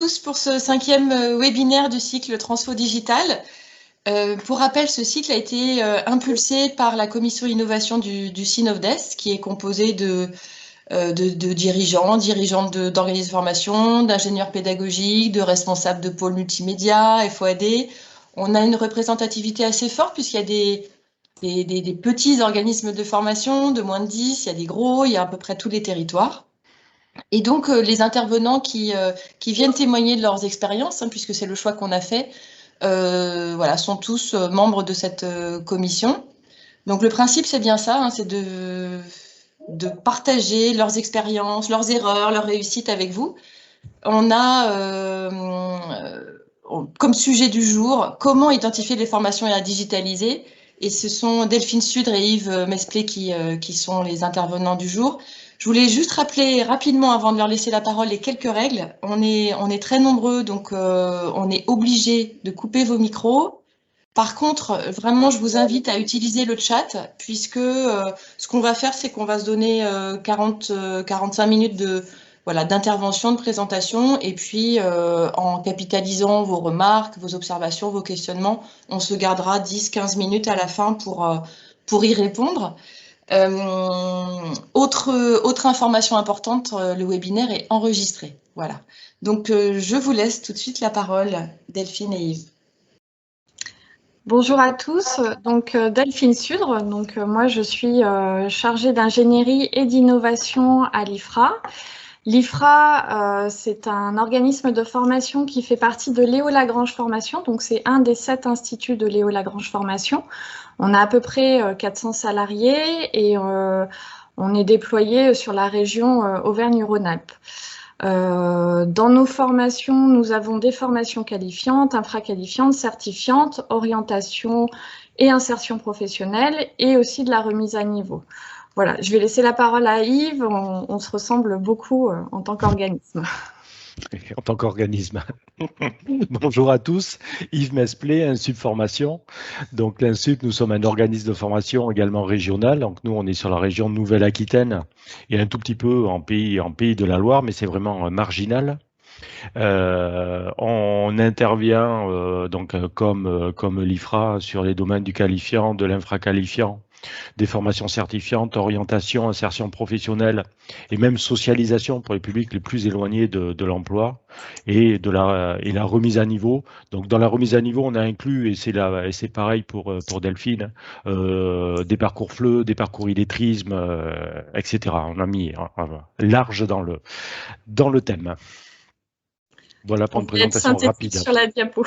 tous pour ce 5e webinaire du cycle Transfo Digital. Pour rappel, ce cycle a été impulsé par la commission innovation du CINOVDES, qui est composée de dirigeantes d'organismes de formation, d'ingénieurs pédagogiques, de responsables de pôles multimédia, FOAD. On a une représentativité assez forte puisqu'il y a des petits organismes de formation de moins de 10, il y a des gros, il y a à peu près tous les territoires. Et donc, les intervenants qui viennent témoigner de leurs expériences, puisque c'est le choix qu'on a fait, voilà, sont tous membres de cette commission. Donc, le principe, c'est bien ça, c'est de partager leurs expériences, leurs erreurs, leurs réussites avec vous. On a comme sujet du jour, comment identifier les formations et la digitaliser. Et ce sont Delphine Sudre et Yves Mesplé qui sont les intervenants du jour. Je voulais juste rappeler rapidement, avant de leur laisser la parole, les quelques règles. On est très nombreux, donc on est obligé de couper vos micros. Par contre, vraiment, je vous invite à utiliser le chat, puisque ce qu'on va faire, c'est qu'on va se donner 45 minutes d'intervention, de présentation, et puis en capitalisant vos remarques, vos observations, vos questionnements, on se gardera 10-15 minutes à la fin pour y répondre. Autre information importante, le webinaire est enregistré. Voilà. Donc, je vous laisse tout de suite la parole, Delphine et Yves. Bonjour à tous, donc Delphine Sudre, donc moi je suis chargée d'ingénierie et d'innovation à l'IFRA. L'IFRA, c'est un organisme de formation qui fait partie de Léo Lagrange Formation, donc c'est un des 7 instituts de Léo Lagrange Formation. On a à peu près 400 salariés et on est déployé sur la région Auvergne-Rhône-Alpes. Dans nos formations, nous avons des formations qualifiantes, infraqualifiantes, certifiantes, orientation et insertion professionnelle et aussi de la remise à niveau. Voilà, je vais laisser la parole à Yves, on se ressemble beaucoup en tant qu'organisme. En tant qu'organisme. Bonjour à tous, Yves Mesplé, Insup Formation. Donc l'Insup, nous sommes un organisme de formation également régional. Donc nous, on est sur la région de Nouvelle-Aquitaine et un tout petit peu en pays de la Loire, mais c'est vraiment marginal. On intervient donc comme l'IFRA sur les domaines du qualifiant, de l'infraqualifiant, des formations certifiantes, orientation, insertion professionnelle et même socialisation pour les publics les plus éloignés de l'emploi et la remise à niveau. Donc dans la remise à niveau, on a inclus, et c'est pareil pour Delphine, des parcours FLE, des parcours illettrisme, etc. On a mis large dans le thème. Voilà pour une présentation rapide. Sur la diapo.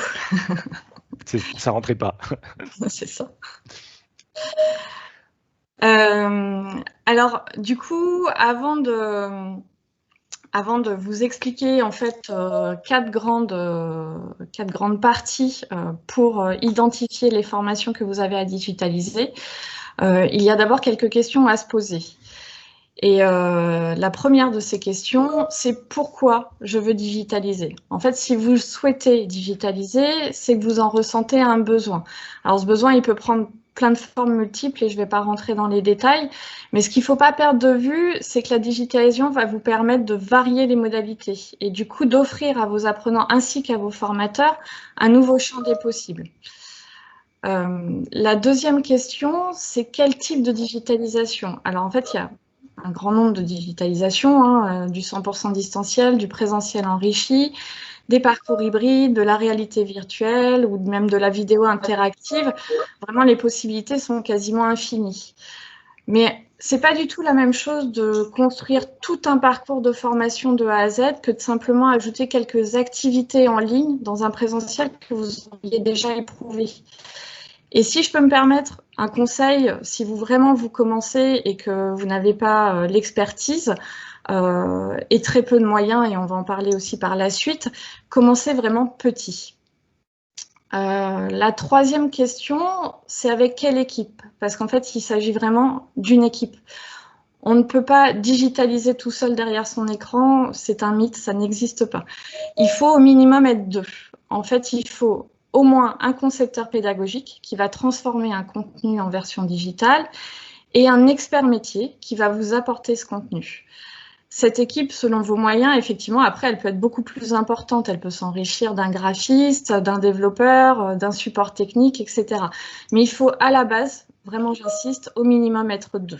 Ça rentrait pas. C'est ça. Alors, du coup, avant de vous expliquer en fait 4 grandes parties pour identifier les formations que vous avez à digitaliser, il y a d'abord quelques questions à se poser. Et la première de ces questions, c'est pourquoi je veux digitaliser. En fait, si vous souhaitez digitaliser, c'est que vous en ressentez un besoin. Alors, ce besoin, il peut prendre plein de formes multiples et je ne vais pas rentrer dans les détails. Mais ce qu'il ne faut pas perdre de vue, c'est que la digitalisation va vous permettre de varier les modalités et du coup d'offrir à vos apprenants ainsi qu'à vos formateurs un nouveau champ des possibles. La deuxième question, c'est quel type de digitalisation? Alors en fait, il y a un grand nombre de digitalisations, du 100% distanciel, du présentiel enrichi, des parcours hybrides, de la réalité virtuelle ou même de la vidéo interactive. Vraiment, les possibilités sont quasiment infinies. Mais ce n'est pas du tout la même chose de construire tout un parcours de formation de A à Z que de simplement ajouter quelques activités en ligne dans un présentiel que vous auriez déjà éprouvé. Et si je peux me permettre un conseil, si vous commencez et que vous n'avez pas l'expertise et très peu de moyens, et on va en parler aussi par la suite, commencez vraiment petit. La troisième question, c'est avec quelle équipe? Parce qu'en fait, il s'agit vraiment d'une équipe. On ne peut pas digitaliser tout seul derrière son écran, c'est un mythe, ça n'existe pas. Il faut au minimum être 2. En fait, il faut au moins un concepteur pédagogique qui va transformer un contenu en version digitale et un expert métier qui va vous apporter ce contenu. Cette équipe, selon vos moyens, effectivement, après, elle peut être beaucoup plus importante. Elle peut s'enrichir d'un graphiste, d'un développeur, d'un support technique, etc. Mais il faut, à la base, vraiment, j'insiste, au minimum être 2.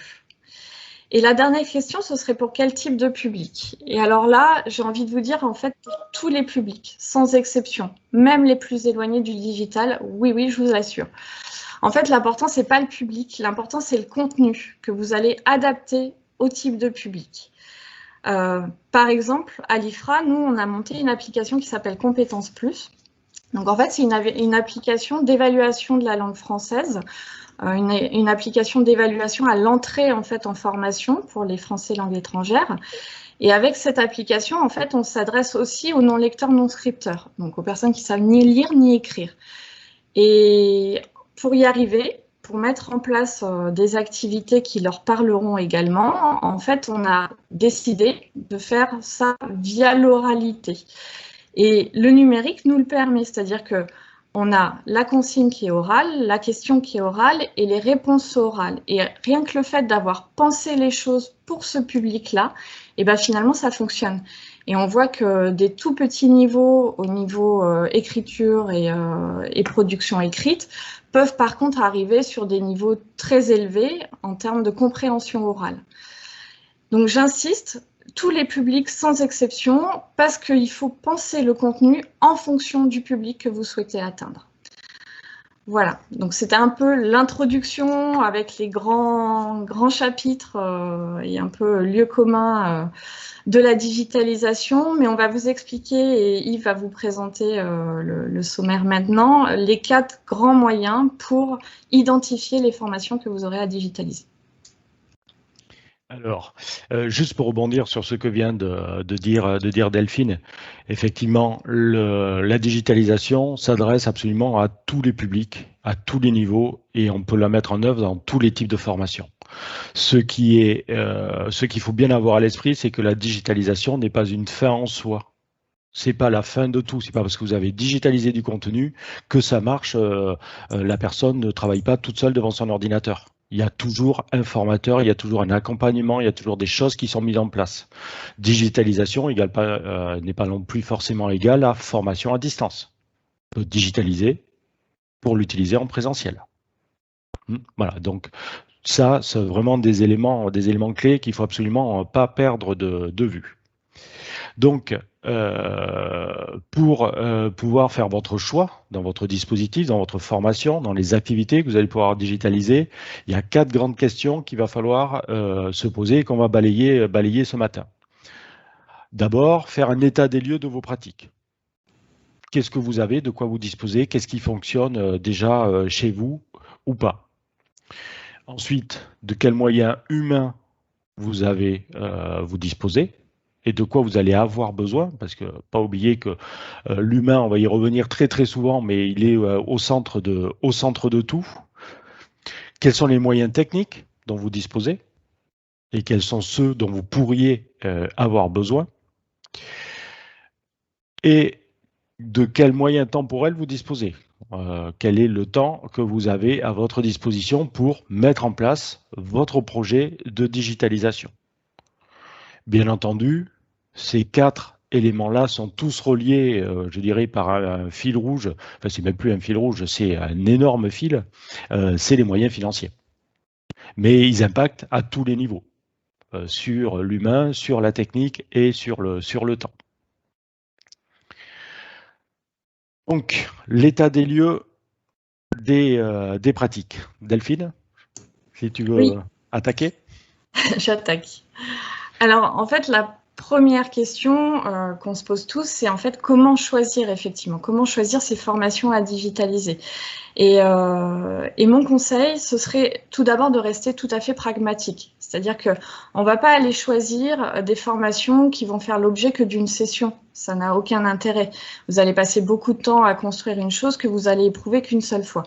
Et la dernière question, ce serait pour quel type de public? Et alors là, j'ai envie de vous dire, en fait, pour tous les publics, sans exception, même les plus éloignés du digital, oui, je vous assure. En fait, l'important, ce n'est pas le public, l'important, c'est le contenu que vous allez adapter au type de public. Par exemple, à l'IFRA, nous, on a monté une application qui s'appelle Compétences Plus. Donc, en fait, c'est une application d'évaluation de la langue française, une application d'évaluation à l'entrée, en fait, en formation pour les Français langue étrangère. Et avec cette application, en fait, on s'adresse aussi aux non-lecteurs, non-scripteurs, donc aux personnes qui savent ni lire ni écrire. Et pour y arriver, pour mettre en place des activités qui leur parleront également, en fait, on a décidé de faire ça via l'oralité. Et le numérique nous le permet, c'est-à-dire qu'on a la consigne qui est orale, la question qui est orale et les réponses orales. Et rien que le fait d'avoir pensé les choses pour ce public-là, et ben finalement, ça fonctionne. Et on voit que des tout petits niveaux, au niveau écriture et production écrite, peuvent par contre arriver sur des niveaux très élevés en termes de compréhension orale. Donc j'insiste, tous les publics sans exception, parce qu'il faut penser le contenu en fonction du public que vous souhaitez atteindre. Voilà, donc c'était un peu l'introduction avec les grands chapitres et un peu lieu commun de la digitalisation, mais on va vous expliquer, et Yves va vous présenter le sommaire maintenant, les 4 grands moyens pour identifier les formations que vous aurez à digitaliser. Alors, juste pour rebondir sur ce que vient de dire Delphine, effectivement, la digitalisation s'adresse absolument à tous les publics, à tous les niveaux, et on peut la mettre en œuvre dans tous les types de formations. Ce qu'il faut bien avoir à l'esprit, c'est que la digitalisation n'est pas une fin en soi. C'est pas la fin de tout. C'est pas parce que vous avez digitalisé du contenu que ça marche. La personne ne travaille pas toute seule devant son ordinateur. Il y a toujours un formateur, il y a toujours un accompagnement, il y a toujours des choses qui sont mises en place. Digitalisation n'est pas non plus forcément égale à formation à distance. On peut digitaliser pour l'utiliser en présentiel. Voilà, donc ça, c'est vraiment des éléments clés qu'il ne faut absolument pas perdre de vue. Donc, pour pouvoir faire votre choix dans votre dispositif, dans votre formation, dans les activités que vous allez pouvoir digitaliser, il y a 4 grandes questions qu'il va falloir se poser et qu'on va balayer ce matin. D'abord, faire un état des lieux de vos pratiques. Qu'est-ce que vous avez, de quoi vous disposez, qu'est-ce qui fonctionne déjà chez vous ou pas. Ensuite, de quels moyens humains vous disposez et de quoi vous allez avoir besoin, parce que pas oublier que l'humain, on va y revenir très très souvent, mais il est au centre de tout. Quels sont les moyens techniques dont vous disposez et quels sont ceux dont vous pourriez avoir besoin, et de quels moyens temporels vous disposez. Quel est le temps que vous avez à votre disposition pour mettre en place votre projet de digitalisation. Bien entendu, ces 4 éléments-là sont tous reliés, je dirais, par un fil rouge. Enfin, c'est même plus un fil rouge, c'est un énorme fil. C'est les moyens financiers. Mais ils impactent à tous les niveaux, sur l'humain, sur la technique et sur le temps. Donc, l'état des lieux des pratiques. Delphine, si tu veux attaquer. J'attaque. Alors, en fait, la première question qu'on se pose tous, c'est en fait comment choisir effectivement, comment choisir ces formations à digitaliser. Et mon conseil, ce serait tout d'abord de rester tout à fait pragmatique. C'est-à-dire qu'on ne va pas aller choisir des formations qui vont faire l'objet que d'une session. Ça n'a aucun intérêt. Vous allez passer beaucoup de temps à construire une chose que vous allez éprouver qu'une seule fois.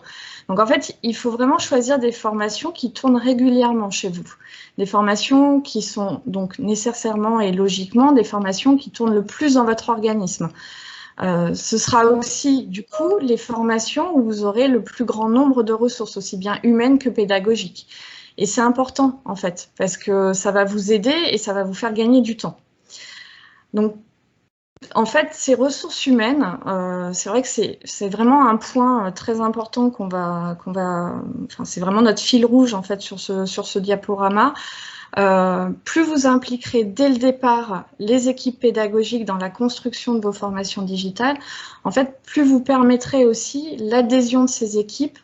Donc en fait, il faut vraiment choisir des formations qui tournent régulièrement chez vous. Des formations qui sont donc nécessairement et logiquement des formations qui tournent le plus dans votre organisme. Ce sera aussi, du coup, les formations où vous aurez le plus grand nombre de ressources, aussi bien humaines que pédagogiques. Et c'est important, en fait, parce que ça va vous aider et ça va vous faire gagner du temps. Donc, en fait, ces ressources humaines, c'est vrai que c'est vraiment un point très important enfin, c'est vraiment notre fil rouge, en fait, sur ce diaporama. Plus vous impliquerez dès le départ les équipes pédagogiques dans la construction de vos formations digitales, en fait, plus vous permettrez aussi l'adhésion de ces équipes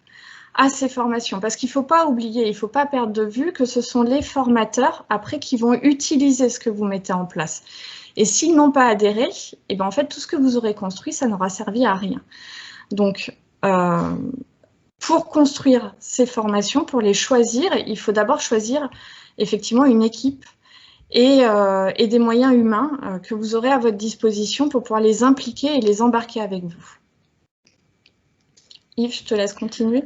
à ces formations. Parce qu'il ne faut pas oublier, il ne faut pas perdre de vue que ce sont les formateurs, après, qui vont utiliser ce que vous mettez en place. Et s'ils n'ont pas adhéré, eh ben, en fait, tout ce que vous aurez construit, ça n'aura servi à rien. Donc, pour construire ces formations, pour les choisir, il faut d'abord choisir effectivement une équipe et des moyens humains que vous aurez à votre disposition pour pouvoir les impliquer et les embarquer avec vous. Yves, je te laisse continuer.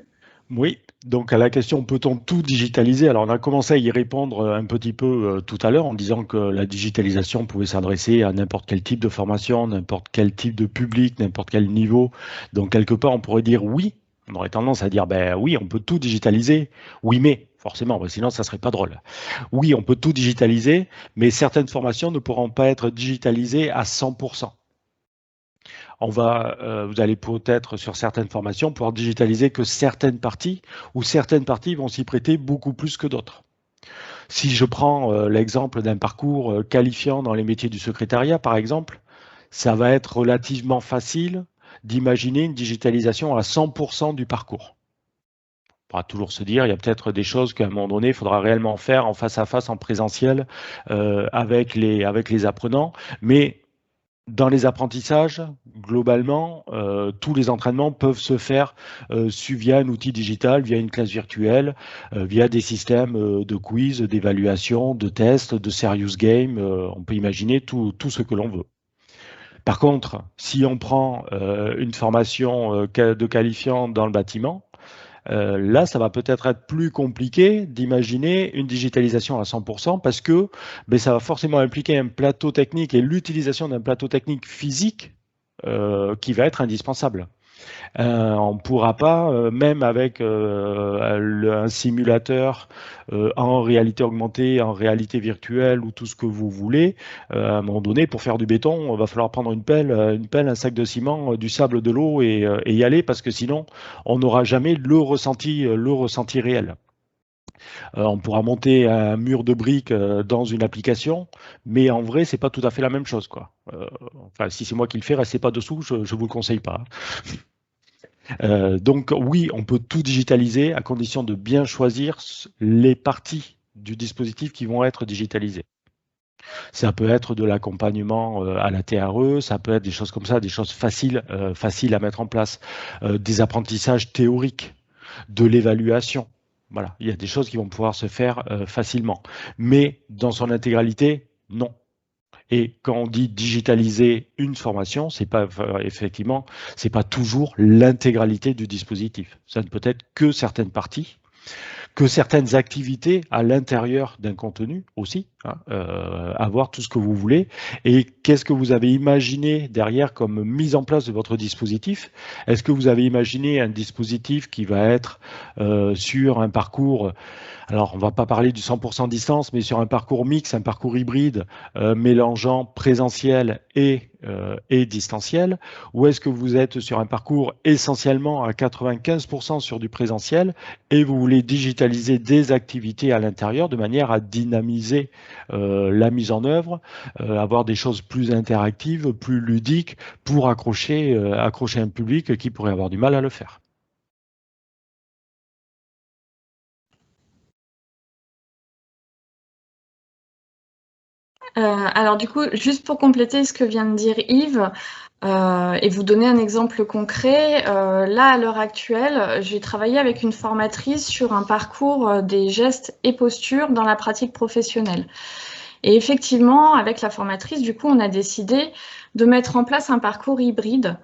Oui, donc à la question peut-on tout digitaliser? Alors on a commencé à y répondre un petit peu tout à l'heure en disant que la digitalisation pouvait s'adresser à n'importe quel type de formation, n'importe quel type de public, n'importe quel niveau. Donc quelque part on pourrait dire oui, on aurait tendance à dire ben oui, on peut tout digitaliser. Oui, mais forcément, sinon ça serait pas drôle. Oui, on peut tout digitaliser, mais certaines formations ne pourront pas être digitalisées à 100%. Vous allez peut-être sur certaines formations pouvoir digitaliser que certaines parties, ou certaines parties vont s'y prêter beaucoup plus que d'autres. Si je prends l'exemple d'un parcours qualifiant dans les métiers du secrétariat, par exemple, ça va être relativement facile d'imaginer une digitalisation à 100% du parcours. On pourra toujours se dire, il y a peut-être des choses qu'à un moment donné, il faudra réellement faire en face à face, en présentiel, avec les apprenants, mais dans les apprentissages, globalement, tous les entraînements peuvent se faire via un outil digital, via une classe virtuelle, via des systèmes de quiz, d'évaluation, de tests, de serious game. On peut imaginer tout ce que l'on veut. Par contre, si on prend une formation de qualifiant dans le bâtiment, là, ça va peut-être être plus compliqué d'imaginer une digitalisation à 100% parce que ça va forcément impliquer un plateau technique et l'utilisation d'un plateau technique physique qui va être indispensable. On ne pourra pas, même avec un simulateur en réalité augmentée, en réalité virtuelle ou tout ce que vous voulez, à un moment donné, pour faire du béton, il va falloir prendre une pelle, un sac de ciment, du sable, de l'eau et y aller parce que sinon, on n'aura jamais le ressenti réel. On pourra monter un mur de briques dans une application, mais en vrai, c'est pas tout à fait la même chose, quoi. Enfin, si c'est moi qui le fais, restez pas dessous, je vous le conseille pas. Donc oui, on peut tout digitaliser à condition de bien choisir les parties du dispositif qui vont être digitalisées. Ça peut être de l'accompagnement à la TRE, ça peut être des choses comme ça, des choses faciles à mettre en place, des apprentissages théoriques, de l'évaluation. Voilà, il y a des choses qui vont pouvoir se faire facilement. Mais dans son intégralité, non. Et quand on dit digitaliser une formation, c'est pas effectivement, c'est pas toujours l'intégralité du dispositif. Ça ne peut être que certaines parties, que certaines activités à l'intérieur d'un contenu aussi, avoir tout ce que vous voulez. Et qu'est-ce que vous avez imaginé derrière comme mise en place de votre dispositif? Est-ce que vous avez imaginé un dispositif qui va être sur un parcours, alors on ne va pas parler du 100% distance, mais sur un parcours mixte, un parcours hybride, mélangeant présentiel et distanciel, ou est-ce que vous êtes sur un parcours essentiellement à 95% sur du présentiel et vous voulez digitaliser des activités à l'intérieur de manière à dynamiser la mise en œuvre, avoir des choses plus interactives, plus ludiques pour accrocher un public qui pourrait avoir du mal à le faire. Alors du coup, juste pour compléter ce que vient de dire Yves, et vous donner un exemple concret, là à l'heure actuelle, j'ai travaillé avec une formatrice sur un parcours des gestes et postures dans la pratique professionnelle. Et effectivement, avec la formatrice, du coup, on a décidé de mettre en place un parcours hybride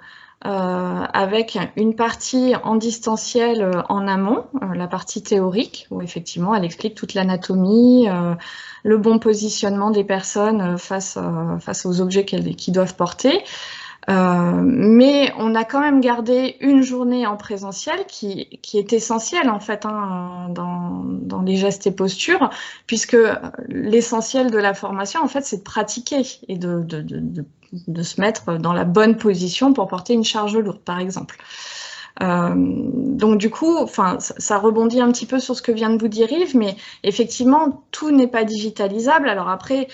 avec une partie en distanciel en amont, la partie théorique, où effectivement elle explique toute l'anatomie, le bon positionnement des personnes face aux objets qu'ils doivent porter. Mais on a quand même gardé une journée en présentiel qui est essentielle en fait dans les gestes et postures, puisque l'essentiel de la formation en fait c'est de pratiquer et de se mettre dans la bonne position pour porter une charge lourde par exemple. Donc du coup, enfin, ça rebondit un petit peu sur ce que vient de vous dire Yves, mais effectivement, tout n'est pas digitalisable. Alors après,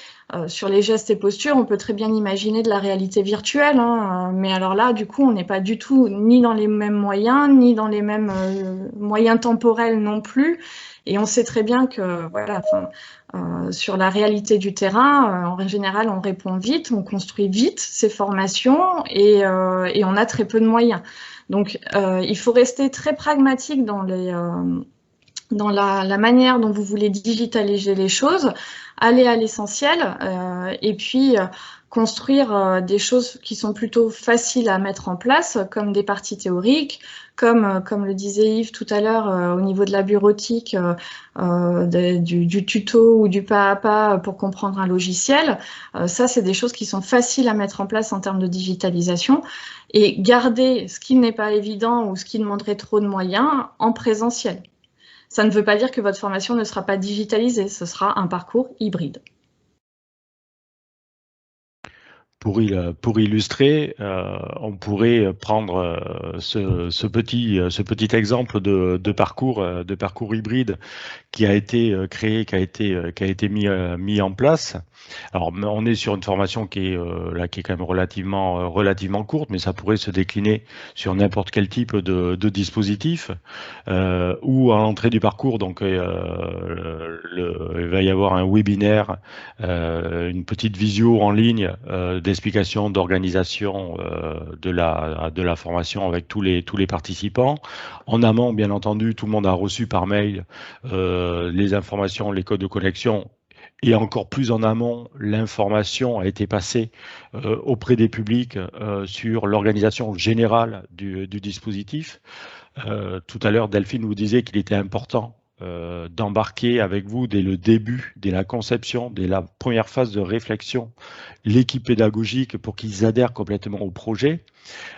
sur les gestes et postures, on peut très bien imaginer de la réalité virtuelle, hein, mais alors là, du coup, on n'est pas du tout ni dans les mêmes moyens, ni dans les mêmes moyens temporels non plus. Et on sait très bien que, voilà, sur la réalité du terrain, en général, on répond vite, on construit vite ces formations et on a très peu de moyens. Donc, il faut rester très pragmatique dans la manière dont vous voulez digitaliser les choses, aller à l'essentiel et puis construire des choses qui sont plutôt faciles à mettre en place, comme des parties théoriques, comme le disait Yves tout à l'heure, au niveau de la bureautique, du tuto ou du pas à pas pour comprendre un logiciel. Ça, c'est des choses qui sont faciles à mettre en place en termes de digitalisation. Et garder ce qui n'est pas évident ou ce qui demanderait trop de moyens en présentiel. Ça ne veut pas dire que votre formation ne sera pas digitalisée, ce sera un parcours hybride. Pour illustrer, on pourrait prendre ce petit exemple de parcours hybride qui a été créé, qui a été mis en place. Alors, on est sur une formation qui est quand même relativement courte, mais ça pourrait se décliner sur n'importe quel type de dispositif. Ou à l'entrée du parcours, donc il va y avoir un webinaire, une petite visio en ligne d'explication, d'organisation de la formation avec tous les participants. En amont, bien entendu, tout le monde a reçu par mail les informations, les codes de connexion. Et encore plus en amont, l'information a été passée auprès des publics sur l'organisation générale du dispositif. Tout à l'heure, Delphine vous disait qu'il était important d'embarquer avec vous dès le début, dès la conception, dès la première phase de réflexion, l'équipe pédagogique pour qu'ils adhèrent complètement au projet.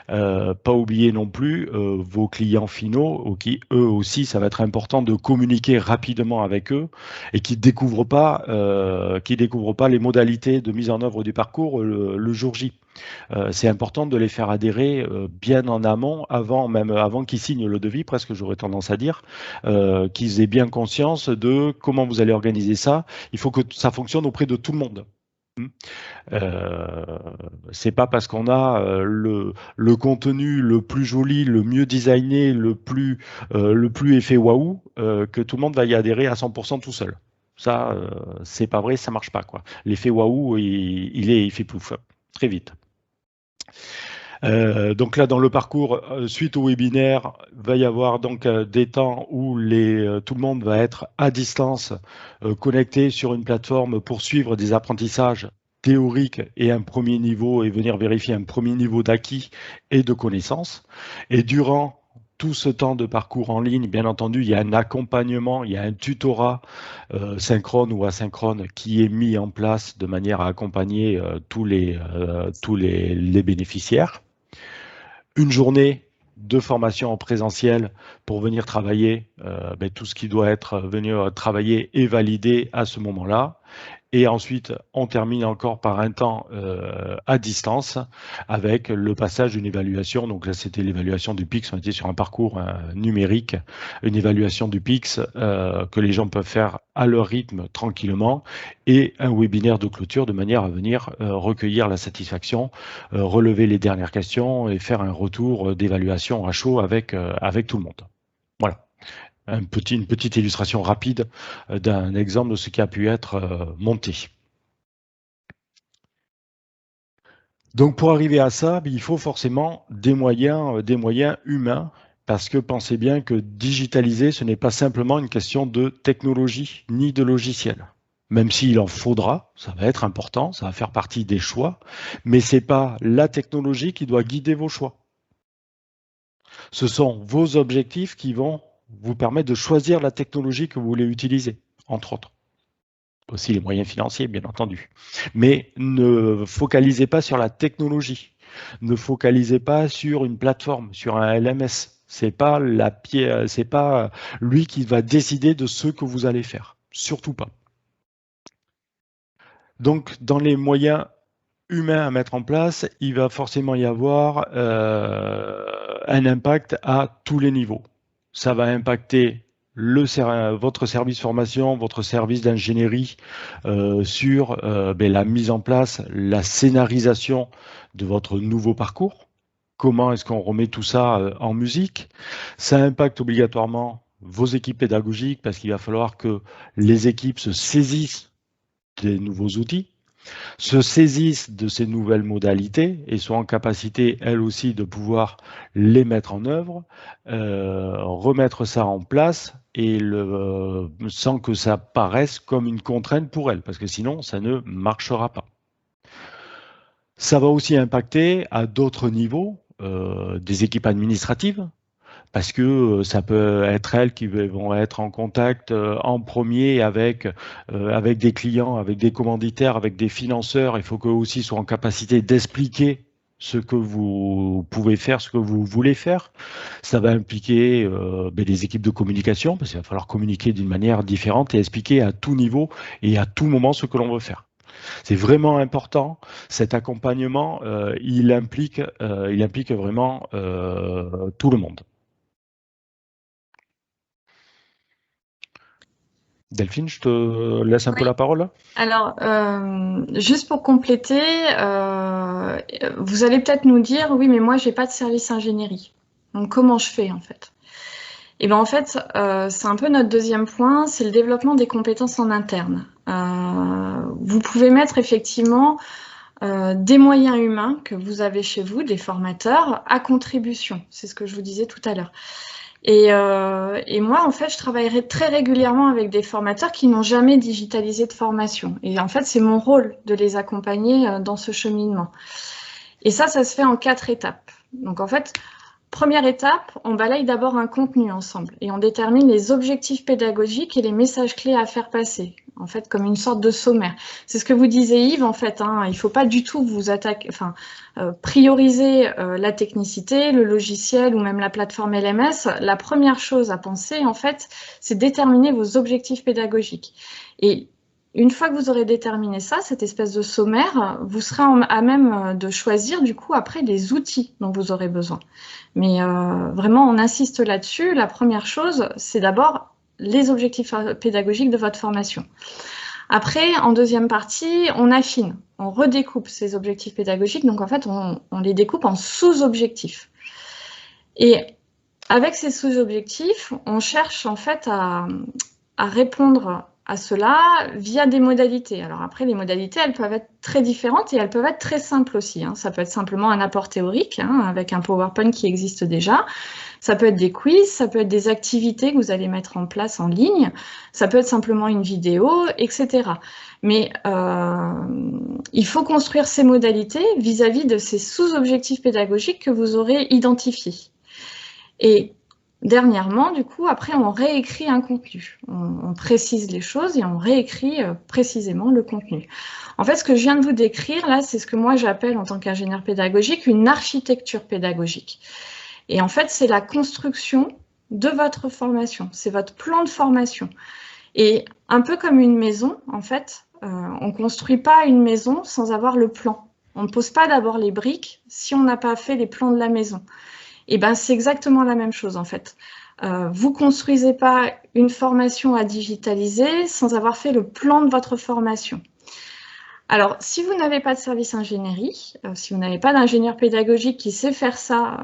Pas oublier non plus vos clients finaux, qui eux aussi, ça va être important de communiquer rapidement avec eux et qui découvrent pas les modalités de mise en œuvre du parcours le jour J. C'est important de les faire adhérer bien en amont, avant qu'ils signent le devis, presque j'aurais tendance à dire, qu'ils aient bien conscience de comment vous allez organiser ça. Il faut que ça fonctionne auprès de tout le monde. C'est pas parce qu'on a le contenu le plus joli, le mieux designé, le plus effet waouh que tout le monde va y adhérer à 100% tout seul. Ça, c'est pas vrai, ça marche pas quoi. L'effet waouh, il fait plouf très vite. Donc là, dans le parcours, suite au webinaire, va y avoir donc des temps où tout le monde va être à distance, connecté sur une plateforme pour suivre des apprentissages théoriques et un premier niveau et venir vérifier un premier niveau d'acquis et de connaissances. Et durant tout ce temps de parcours en ligne, bien entendu, il y a un accompagnement, il y a un tutorat synchrone ou asynchrone qui est mis en place de manière à accompagner tous les bénéficiaires. Une journée de formation en présentiel pour venir travailler tout ce qui doit être venir travailler et valider à ce moment-là. Et ensuite, on termine encore par un temps à distance avec le passage d'une évaluation. Donc là, c'était l'évaluation du PIX. On était sur un parcours numérique, une évaluation du PIX que les gens peuvent faire à leur rythme tranquillement et un webinaire de clôture de manière à venir recueillir la satisfaction, relever les dernières questions et faire un retour d'évaluation à chaud avec tout le monde. Voilà. Une petite illustration rapide d'un exemple de ce qui a pu être monté. Donc pour arriver à ça, il faut forcément des moyens humains, parce que pensez bien que digitaliser, ce n'est pas simplement une question de technologie ni de logiciel. Même s'il en faudra, ça va être important, ça va faire partie des choix, mais ce n'est pas la technologie qui doit guider vos choix. Ce sont vos objectifs qui vont vous permettre de choisir la technologie que vous voulez utiliser, entre autres. Aussi les moyens financiers, bien entendu. Mais ne focalisez pas sur la technologie. Ne focalisez pas sur une plateforme, sur un LMS. C'est pas lui qui va décider de ce que vous allez faire. Surtout pas. Donc, dans les moyens humains à mettre en place, il va forcément y avoir un impact à tous les niveaux. Ça va impacter votre service formation, votre service d'ingénierie sur la mise en place, la scénarisation de votre nouveau parcours. Comment est-ce qu'on remet tout ça en musique? Ça impacte obligatoirement vos équipes pédagogiques parce qu'il va falloir que les équipes se saisissent des nouveaux outils, se saisissent de ces nouvelles modalités et soient en capacité, elles aussi, de pouvoir les mettre en œuvre, remettre ça en place et sans que ça paraisse comme une contrainte pour elles, parce que sinon, ça ne marchera pas. Ça va aussi impacter à d'autres niveaux des équipes administratives, parce que ça peut être elles qui vont être en contact en premier avec des clients, avec des commanditaires, avec des financeurs. Il faut qu'eux aussi soient en capacité d'expliquer ce que vous pouvez faire, ce que vous voulez faire. Ça va impliquer des équipes de communication, parce qu'il va falloir communiquer d'une manière différente et expliquer à tout niveau et à tout moment ce que l'on veut faire. C'est vraiment important. Cet accompagnement, il implique vraiment tout le monde. Delphine, je te laisse un peu la parole. Alors, juste pour compléter, vous allez peut-être nous dire, oui, mais moi, j'ai pas de service ingénierie. Donc, comment je fais, en fait? Et bien, en fait, c'est un peu notre deuxième point, c'est le développement des compétences en interne. Vous pouvez mettre effectivement des moyens humains que vous avez chez vous, des formateurs, à contribution. C'est ce que je vous disais tout à l'heure. Et moi, en fait, je travaillerai très régulièrement avec des formateurs qui n'ont jamais digitalisé de formation. Et en fait, c'est mon rôle de les accompagner dans ce cheminement. Et ça se fait en 4 étapes. Donc, en fait, première étape, on balaye d'abord un contenu ensemble et on détermine les objectifs pédagogiques et les messages clés à faire passer, en fait, comme une sorte de sommaire. C'est ce que vous disiez, Yves, en fait, hein, il ne faut pas du tout vous attaquer, prioriser la technicité, le logiciel ou même la plateforme LMS. La première chose à penser, en fait, c'est déterminer vos objectifs pédagogiques. Et une fois que vous aurez déterminé ça, cette espèce de sommaire, vous serez à même de choisir du coup après les outils dont vous aurez besoin. Mais vraiment, on insiste là-dessus. La première chose, c'est d'abord les objectifs pédagogiques de votre formation. Après, en deuxième partie, on affine, on redécoupe ces objectifs pédagogiques. Donc en fait, on les découpe en sous-objectifs. Et avec ces sous-objectifs, on cherche en fait à répondre à cela via des modalités. Alors après, les modalités, elles peuvent être très différentes et elles peuvent être très simples aussi. Hein. Ça peut être simplement un apport théorique avec un PowerPoint qui existe déjà. Ça peut être des quiz, ça peut être des activités que vous allez mettre en place en ligne. Ça peut être simplement une vidéo, etc. Mais il faut construire ces modalités vis-à-vis de ces sous-objectifs pédagogiques que vous aurez identifiés. Et dernièrement, du coup, après, on réécrit un contenu. On précise les choses et on réécrit précisément le contenu. En fait, ce que je viens de vous décrire, là, c'est ce que moi j'appelle, en tant qu'ingénieur pédagogique, une architecture pédagogique. Et en fait, c'est la construction de votre formation. C'est votre plan de formation. Et un peu comme une maison, en fait, on ne construit pas une maison sans avoir le plan. On ne pose pas d'abord les briques si on n'a pas fait les plans de la maison. Et ben, c'est exactement la même chose en fait. Vous construisez pas une formation à digitaliser sans avoir fait le plan de votre formation. Alors, si vous n'avez pas de service ingénierie, si vous n'avez pas d'ingénieur pédagogique qui sait faire ça,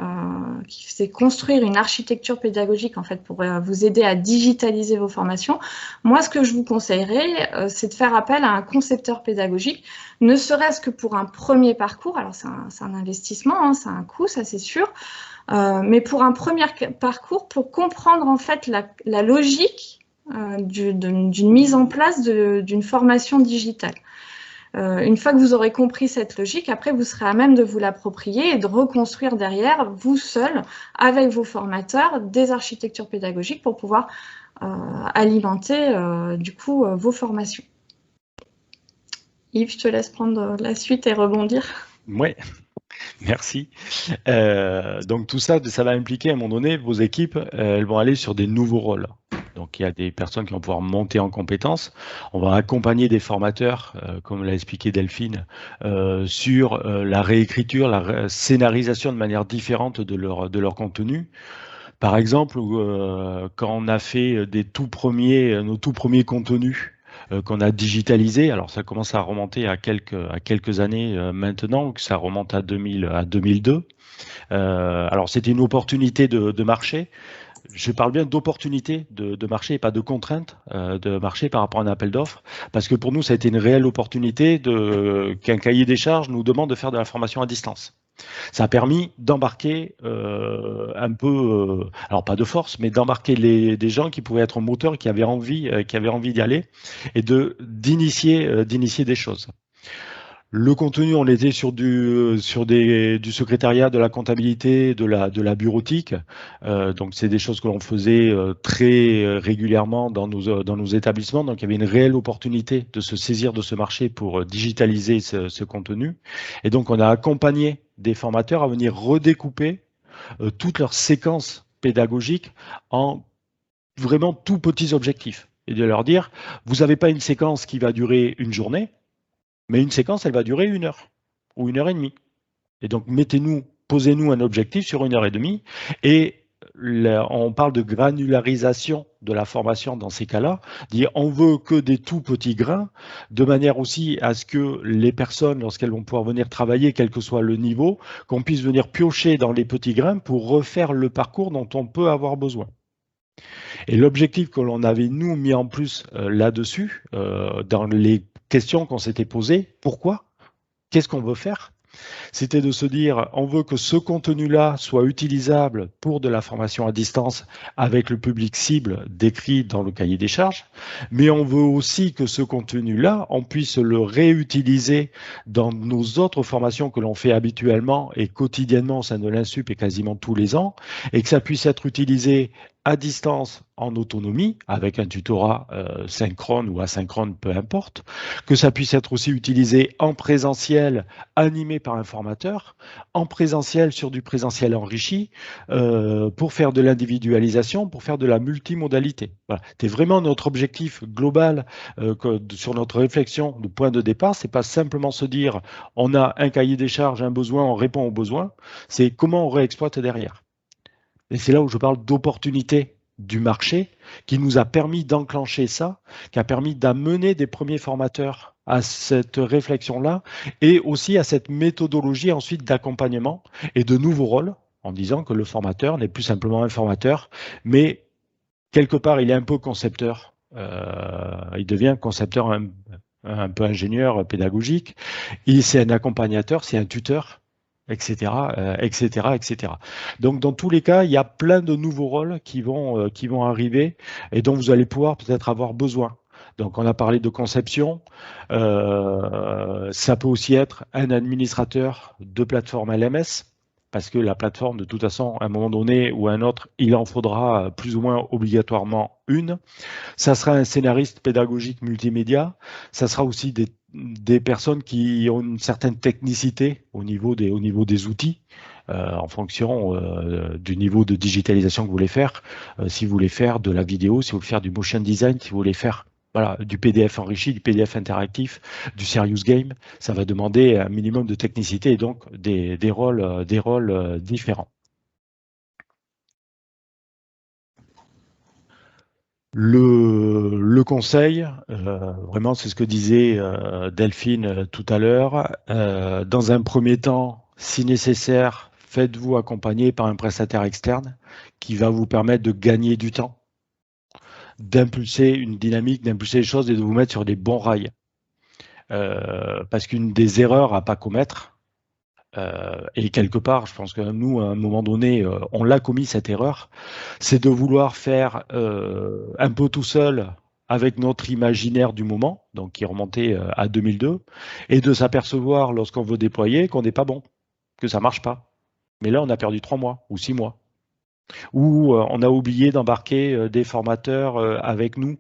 qui sait construire une architecture pédagogique en fait pour vous aider à digitaliser vos formations, moi ce que je vous conseillerais, c'est de faire appel à un concepteur pédagogique, ne serait-ce que pour un premier parcours. Alors c'est un investissement, hein, c'est un coût, ça c'est sûr, mais pour un premier parcours, pour comprendre en fait la logique d'une mise en place d'une formation digitale. Une fois que vous aurez compris cette logique, après vous serez à même de vous l'approprier et de reconstruire derrière, vous seul, avec vos formateurs, des architectures pédagogiques pour pouvoir alimenter du coup vos formations. Yves, je te laisse prendre la suite et rebondir. Oui. Merci. Donc tout ça, ça va impliquer à un moment donné, vos équipes, elles vont aller sur des nouveaux rôles. Donc il y a des personnes qui vont pouvoir monter en compétences. On va accompagner des formateurs, comme l'a expliqué Delphine, sur la réécriture, la scénarisation de manière différente de leur contenu. Par exemple, quand on a fait nos tout premiers contenus qu'on a digitalisés, alors ça commence à remonter à quelques années maintenant, que ça remonte à 2002. Alors c'était une opportunité de marché. Je parle bien d'opportunité de marché et pas de contrainte de marché par rapport à un appel d'offres, parce que pour nous, ça a été une réelle opportunité qu'un cahier des charges nous demande de faire de la formation à distance. Ça a permis d'embarquer un peu, alors pas de force, mais d'embarquer des gens qui pouvaient être moteurs, qui avaient envie d'y aller et d'initier des choses. Le contenu, on était sur du secrétariat, de la comptabilité, de la bureautique. Donc, c'est des choses que l'on faisait très régulièrement dans nos établissements. Donc, il y avait une réelle opportunité de se saisir de ce marché pour digitaliser ce contenu. Et donc, on a accompagné des formateurs à venir redécouper toutes leurs séquences pédagogiques en vraiment tout petits objectifs. Et de leur dire, vous n'avez pas une séquence qui va durer une journée, mais une séquence, elle va durer 1 heure ou 1 heure et demie. Et donc, posez-nous un objectif sur 1 heure et demie. Et on parle de granularisation de la formation dans ces cas-là. Dire, on veut que des tout petits grains, de manière aussi à ce que les personnes, lorsqu'elles vont pouvoir venir travailler, quel que soit le niveau, qu'on puisse venir piocher dans les petits grains pour refaire le parcours dont on peut avoir besoin. Et l'objectif que l'on avait, nous, mis en plus là-dessus, dans les questions qu'on s'était posées, pourquoi? Qu'est-ce qu'on veut faire? C'était de se dire, on veut que ce contenu-là soit utilisable pour de la formation à distance avec le public cible décrit dans le cahier des charges, mais on veut aussi que ce contenu-là, on puisse le réutiliser dans nos autres formations que l'on fait habituellement et quotidiennement au sein de l'Insup et quasiment tous les ans, et que ça puisse être utilisé à distance en autonomie, avec un tutorat synchrone ou asynchrone, peu importe, que ça puisse être aussi utilisé en présentiel, animé par un formateur, en présentiel sur du présentiel enrichi, pour faire de l'individualisation, pour faire de la multimodalité. Voilà. C'est vraiment notre objectif global sur notre réflexion de point de départ. C'est pas simplement se dire on a un cahier des charges, un besoin, on répond aux besoins. C'est comment on réexploite derrière. Et c'est là où je parle d'opportunité du marché qui nous a permis d'enclencher ça, qui a permis d'amener des premiers formateurs à cette réflexion-là et aussi à cette méthodologie ensuite d'accompagnement et de nouveaux rôles en disant que le formateur n'est plus simplement un formateur, mais quelque part il est un peu concepteur. Il devient concepteur un peu ingénieur pédagogique. C'est un accompagnateur, c'est un tuteur, etc., etc., etc. Donc, dans tous les cas, il y a plein de nouveaux rôles qui vont arriver et dont vous allez pouvoir peut-être avoir besoin. Donc, on a parlé de conception. Ça peut aussi être un administrateur de plateforme LMS, parce que la plateforme, de toute façon, à un moment donné ou à un autre, il en faudra plus ou moins obligatoirement une. Ça sera un scénariste pédagogique multimédia. Ça sera aussi des personnes qui ont une certaine technicité au niveau des outils, en fonction du niveau de digitalisation que vous voulez faire. Si vous voulez faire de la vidéo, si vous voulez faire du motion design, si vous voulez faire du PDF enrichi, du PDF interactif, du serious game, ça va demander un minimum de technicité et donc des rôles différents. Le conseil, vraiment, c'est ce que disait Delphine tout à l'heure. Dans un premier temps, si nécessaire, faites-vous accompagner par un prestataire externe qui va vous permettre de gagner du temps, d'impulser une dynamique, d'impulser les choses et de vous mettre sur des bons rails. Parce qu'une des erreurs à pas commettre, et quelque part, je pense que nous, à un moment donné, on l'a commis cette erreur, c'est de vouloir faire un peu tout seul avec notre imaginaire du moment, donc qui remontait à 2002, et de s'apercevoir lorsqu'on veut déployer qu'on n'est pas bon, que ça marche pas. Mais là, on a perdu 3 mois ou 6 mois. où on a oublié d'embarquer des formateurs avec nous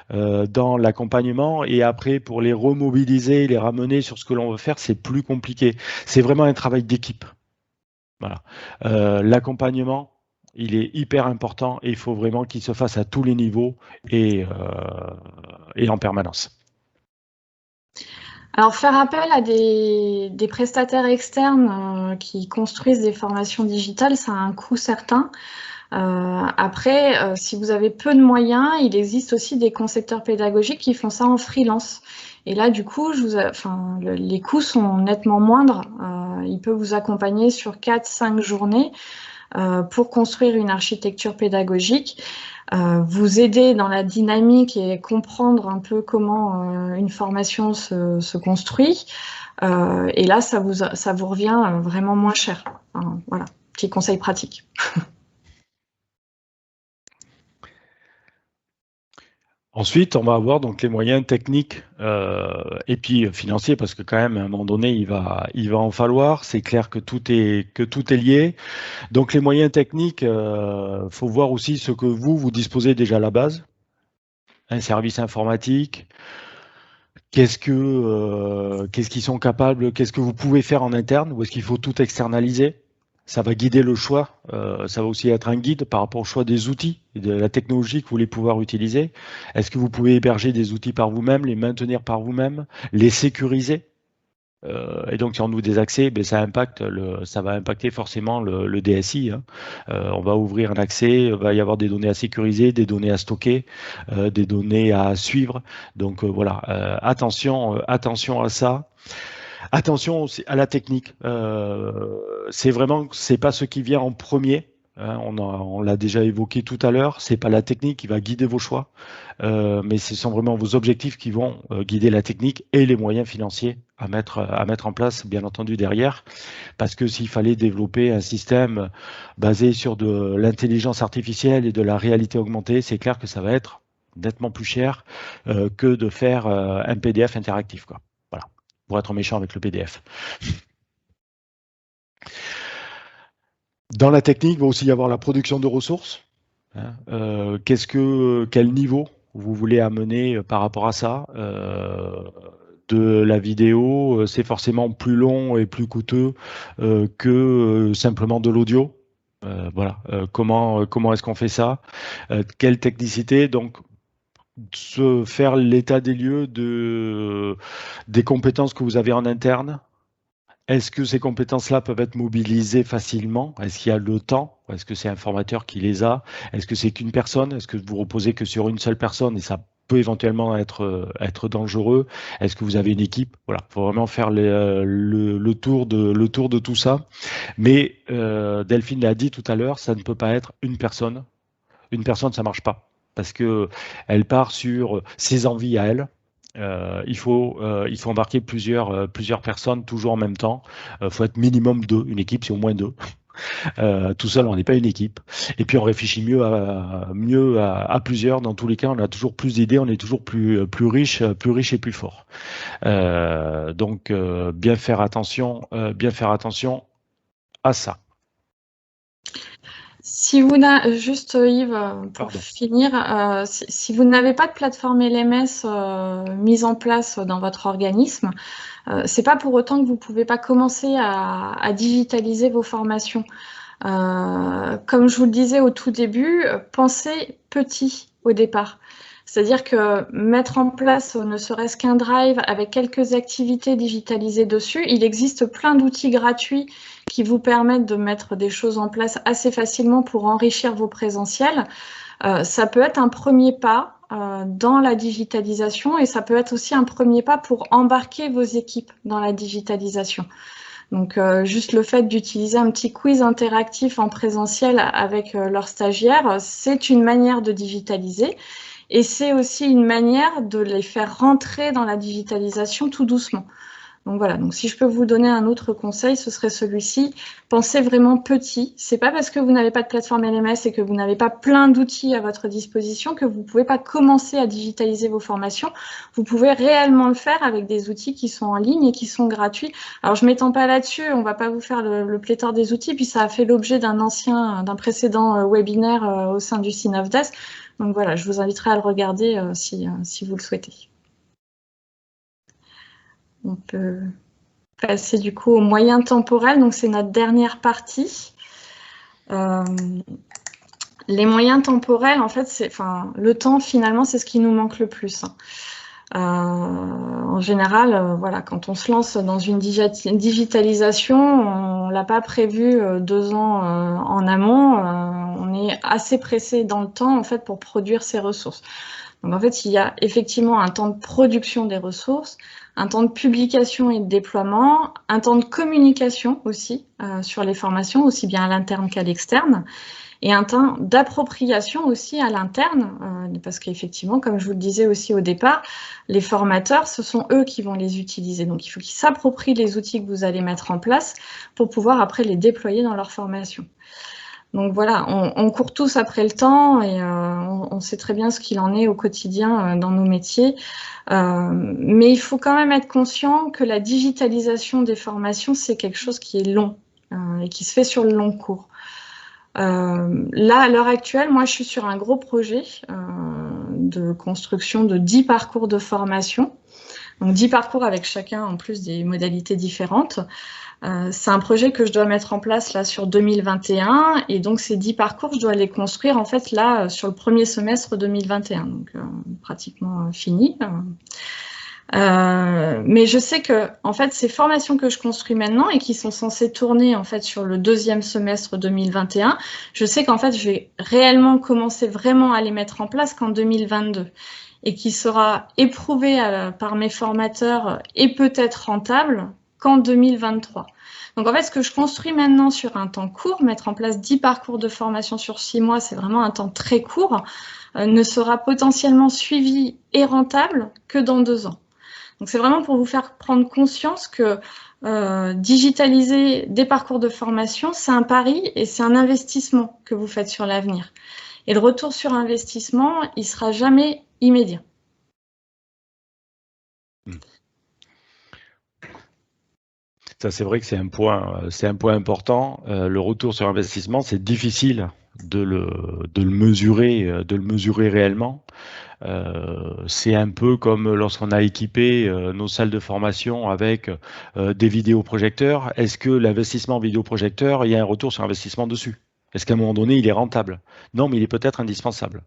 dans l'accompagnement, et après pour les remobiliser, les ramener sur ce que l'on veut faire, c'est plus compliqué. C'est vraiment un travail d'équipe. Voilà. L'accompagnement, il est hyper important et il faut vraiment qu'il se fasse à tous les niveaux et en permanence. Alors, faire appel à des prestataires externes qui construisent des formations digitales, ça a un coût certain. Après, si vous avez peu de moyens, il existe aussi des concepteurs pédagogiques qui font ça en freelance. Et là, du coup, les coûts sont nettement moindres. Il peut vous accompagner sur 4-5 journées pour construire une architecture pédagogique, vous aider dans la dynamique et comprendre un peu comment une formation se construit. Et là, ça vous revient vraiment moins cher. Voilà, petit conseil pratique. Ensuite, on va avoir donc les moyens techniques et puis financiers, parce que quand même, à un moment donné, il va en falloir. C'est clair que tout est lié. Donc les moyens techniques, faut voir aussi ce que vous disposez déjà à la base. Un service informatique. Qu'est-ce qu'ils sont capables, qu'est-ce que vous pouvez faire en interne, ou est-ce qu'il faut tout externaliser? Ça va guider le choix, ça va aussi être un guide par rapport au choix des outils et de la technologie que vous voulez pouvoir utiliser. Est-ce que vous pouvez héberger des outils par vous-même, les maintenir par vous-même, les sécuriser? Et donc, si on ouvre des accès, ben, ça va impacter forcément le DSI. Hein. On va ouvrir un accès, il va y avoir des données à sécuriser, des données à stocker, des données à suivre. Donc voilà, attention à ça. Attention aussi à la technique. C'est pas ce qui vient en premier. Hein, on l'a déjà évoqué tout à l'heure. C'est pas la technique qui va guider vos choix, mais ce sont vraiment vos objectifs qui vont guider la technique et les moyens financiers à mettre en place, bien entendu, derrière. Parce que s'il fallait développer un système basé sur de l'intelligence artificielle et de la réalité augmentée, c'est clair que ça va être nettement plus cher que de faire un PDF interactif, quoi. Voilà, pour être méchant avec le PDF. Dans la technique, il va aussi y avoir la production de ressources. Hein. Quel niveau vous voulez amener par rapport à ça? De la vidéo, c'est forcément plus long et plus coûteux que simplement de l'audio. Voilà. Comment est-ce qu'on fait ça? Quelle technicité? Donc, se faire l'état des lieux des compétences que vous avez en interne. Est-ce que ces compétences-là peuvent être mobilisées facilement? Est-ce qu'il y a le temps? Est-ce que c'est un formateur qui les a? Est-ce que c'est qu'une personne? Est-ce que vous reposez que sur une seule personne et ça peut éventuellement être dangereux? Est-ce que vous avez une équipe? Voilà, il faut vraiment faire le tour de tout ça. Mais Delphine l'a dit tout à l'heure, ça ne peut pas être une personne. Une personne, ça marche pas parce que elle part sur ses envies à elle. Il faut embarquer plusieurs personnes toujours en même temps. Faut être minimum 2. Une équipe, c'est au moins 2. Tout seul, on n'est pas une équipe. Et puis on réfléchit mieux à plusieurs. Dans tous les cas, on a toujours plus d'idées, on est toujours plus riche et plus fort. Donc bien faire attention à ça. Si vous juste Yves, pour finir, si vous n'avez pas de plateforme LMS mise en place dans votre organisme, c'est pas pour autant que vous pouvez pas commencer à digitaliser vos formations. Comme je vous le disais au tout début, pensez petit au départ. C'est-à-dire que mettre en place ne serait-ce qu'un drive avec quelques activités digitalisées dessus, il existe plein d'outils gratuits qui vous permettent de mettre des choses en place assez facilement pour enrichir vos présentiels. Ça peut être un premier pas dans la digitalisation et ça peut être aussi un premier pas pour embarquer vos équipes dans la digitalisation. Donc, juste le fait d'utiliser un petit quiz interactif en présentiel avec leurs stagiaires, c'est une manière de digitaliser. Et c'est aussi une manière de les faire rentrer dans la digitalisation tout doucement. Donc voilà, donc si je peux vous donner un autre conseil, ce serait celui-ci. Pensez vraiment petit. C'est pas parce que vous n'avez pas de plateforme LMS et que vous n'avez pas plein d'outils à votre disposition que vous ne pouvez pas commencer à digitaliser vos formations. Vous pouvez réellement le faire avec des outils qui sont en ligne et qui sont gratuits. Alors je m'étends pas là-dessus, on va pas vous faire le pléthore des outils, puis ça a fait l'objet d'un précédent webinaire au sein du Synofdesk. Donc voilà, je vous inviterai à le regarder si vous le souhaitez. On peut passer du coup aux moyens temporels, donc c'est notre dernière partie. Les moyens temporels, en fait, le temps finalement, c'est ce qui nous manque le plus. En général, voilà, quand on se lance dans une digitalisation, on l'a pas prévu 2 ans en amont. On est assez pressé dans le temps en fait pour produire ces ressources. Donc en fait, il y a effectivement un temps de production des ressources, un temps de publication et de déploiement, un temps de communication aussi sur les formations, aussi bien à l'interne qu'à l'externe, et un temps d'appropriation aussi à l'interne, parce qu'effectivement, comme je vous le disais aussi au départ, les formateurs, ce sont eux qui vont les utiliser. Donc il faut qu'ils s'approprient les outils que vous allez mettre en place pour pouvoir après les déployer dans leur formation. Donc voilà, on court tous après le temps et on sait très bien ce qu'il en est au quotidien dans nos métiers. Mais il faut quand même être conscient que la digitalisation des formations, c'est quelque chose qui est long et qui se fait sur le long cours. Là, à l'heure actuelle, moi, je suis sur un gros projet de construction de 10 parcours de formation. Donc 10 parcours avec chacun en plus des modalités différentes. C'est un projet que je dois mettre en place là sur 2021 et donc ces 10 parcours, je dois les construire en fait là sur le premier semestre 2021, donc pratiquement fini. Mais je sais que en fait ces formations que je construis maintenant et qui sont censées tourner en fait sur le deuxième semestre 2021, je sais qu'en fait je vais réellement commencer vraiment à les mettre en place qu'en 2022 et qui sera éprouvé par mes formateurs et peut-être rentable qu'en 2023. Donc en fait, ce que je construis maintenant sur un temps court, mettre en place 10 parcours de formation sur 6 mois, c'est vraiment un temps très court, ne sera potentiellement suivi et rentable que dans 2 ans. Donc c'est vraiment pour vous faire prendre conscience que digitaliser des parcours de formation, c'est un pari et c'est un investissement que vous faites sur l'avenir. Et le retour sur investissement, il sera jamais immédiat. Ça, c'est vrai que c'est un point important. Le retour sur investissement, c'est difficile de le mesurer réellement. C'est un peu comme lorsqu'on a équipé nos salles de formation avec des vidéoprojecteurs. Est-ce que l'investissement en vidéoprojecteur, il y a un retour sur investissement dessus? Est-ce qu'à un moment donné, il est rentable? Non, mais il est peut-être indispensable.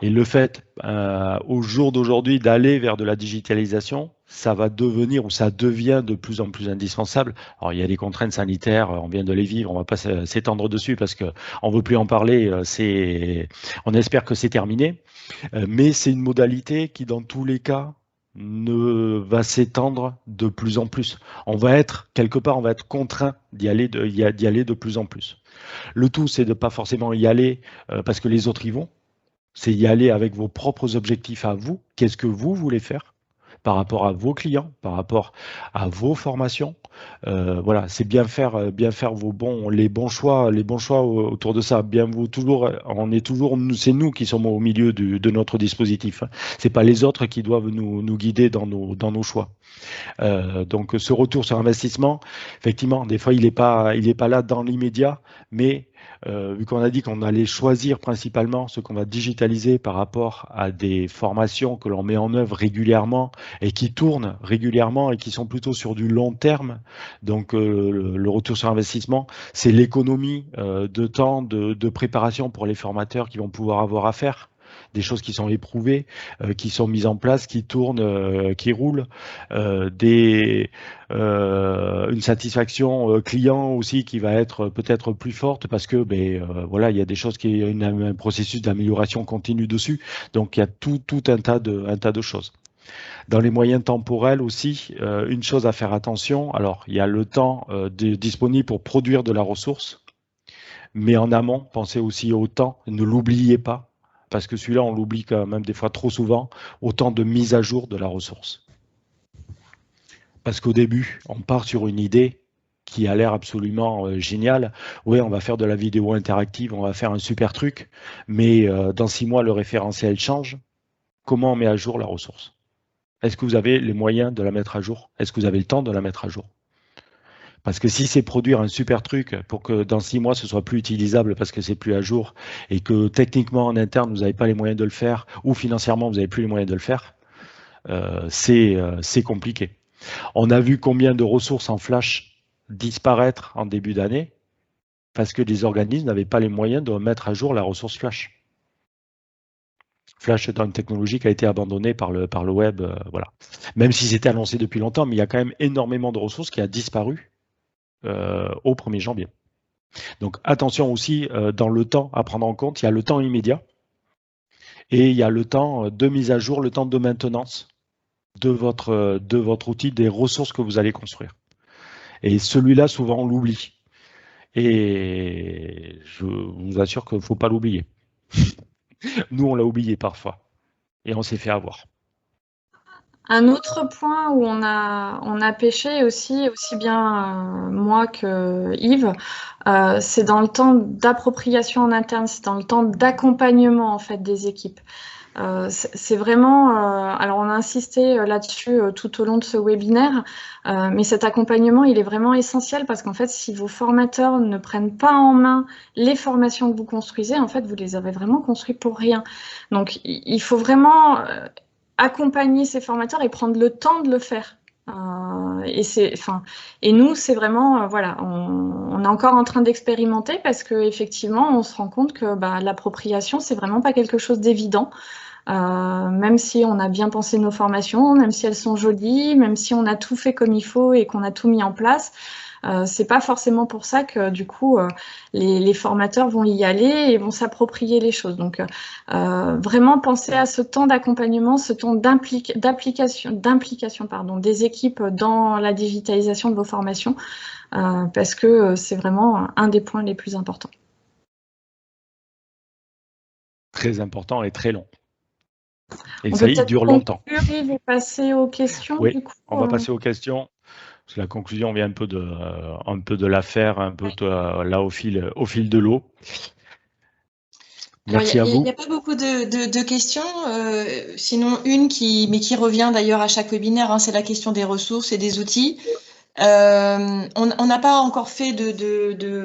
Et le fait, au jour d'aujourd'hui, d'aller vers de la digitalisation, ça va devenir ou ça devient de plus en plus indispensable. Alors, il y a des contraintes sanitaires, on vient de les vivre, on va pas s'étendre dessus parce qu'on veut plus en parler. On espère que c'est terminé, mais c'est une modalité qui, dans tous les cas, va s'étendre de plus en plus. On va être contraint d'y aller de plus en plus. Le tout, c'est de pas forcément y aller parce que les autres y vont. C'est y aller avec vos propres objectifs à vous. Qu'est-ce que vous voulez faire par rapport à vos clients, par rapport à vos formations. Voilà, c'est bien faire les bons choix autour de ça. C'est nous qui sommes au milieu de notre dispositif. C'est pas les autres qui doivent nous guider dans nos choix. Donc ce retour sur investissement, effectivement, des fois il est pas là dans l'immédiat, mais vu qu'on a dit qu'on allait choisir principalement ce qu'on va digitaliser par rapport à des formations que l'on met en œuvre régulièrement et qui tournent régulièrement et qui sont plutôt sur du long terme, donc le retour sur investissement, c'est l'économie de temps, de préparation pour les formateurs qui vont pouvoir avoir à faire. Des choses qui sont éprouvées, qui sont mises en place, qui tournent, qui roulent, une satisfaction client aussi qui va être peut-être plus forte parce que voilà, il y a des choses un processus d'amélioration continue dessus. Donc il y a tout un tas de choses. Dans les moyens temporels aussi, une chose à faire attention. Alors il y a le temps disponible pour produire de la ressource, mais en amont, pensez aussi au temps. Ne l'oubliez pas. Parce que celui-là, on l'oublie quand même des fois trop souvent, au temps de mise à jour de la ressource. Parce qu'au début, on part sur une idée qui a l'air absolument géniale. Oui, on va faire de la vidéo interactive, on va faire un super truc, mais dans 6 mois, le référentiel change. Comment on met à jour la ressource? Est-ce que vous avez les moyens de la mettre à jour? Est-ce que vous avez le temps de la mettre à jour? Parce que si c'est produire un super truc pour que dans 6 mois, ce soit plus utilisable parce que c'est plus à jour et que techniquement en interne, vous n'avez pas les moyens de le faire ou financièrement, vous n'avez plus les moyens de le faire, c'est compliqué. On a vu combien de ressources en Flash disparaître en début d'année parce que les organismes n'avaient pas les moyens de mettre à jour la ressource Flash. Flash étant une technologie qui a été abandonnée par le web, voilà. Même si c'était annoncé depuis longtemps, mais il y a quand même énormément de ressources qui a disparu au 1er janvier. Donc attention aussi dans le temps à prendre en compte, il y a le temps immédiat et il y a le temps de mise à jour, le temps de maintenance de votre outil, des ressources que vous allez construire. Et celui-là, souvent, on l'oublie. Et je vous assure qu'il ne faut pas l'oublier. Nous, on l'a oublié parfois. Et on s'est fait avoir. Un autre point où on a pêché aussi bien moi que Yves, c'est dans le temps d'appropriation en interne, c'est dans le temps d'accompagnement en fait des équipes. C'est vraiment, alors on a insisté là-dessus tout au long de ce webinaire, mais cet accompagnement, il est vraiment essentiel parce qu'en fait, si vos formateurs ne prennent pas en main les formations que vous construisez, en fait, vous les avez vraiment construites pour rien. Donc, il faut vraiment accompagner ces formateurs et prendre le temps de le faire. Et nous, c'est vraiment, voilà, on est encore en train d'expérimenter parce que effectivement, on se rend compte que l'appropriation, c'est vraiment pas quelque chose d'évident. Même si on a bien pensé nos formations, même si elles sont jolies, même si on a tout fait comme il faut et qu'on a tout mis en place, c'est pas forcément pour ça que du coup les formateurs vont y aller et vont s'approprier les choses. Donc vraiment penser à ce temps d'accompagnement, ce temps d'implication des équipes dans la digitalisation de vos formations, parce que c'est vraiment un des points les plus importants. Très important et très long. Et on ça, peut il dure longtemps. Yves, et passer aux questions. Oui, du coup, on va passer aux questions. Parce que la conclusion vient un peu de l'affaire, un peu là au fil de l'eau. Merci à vous. Il n'y a pas beaucoup de questions, sinon une qui revient d'ailleurs à chaque webinaire, hein, c'est la question des ressources et des outils. On n'a pas encore fait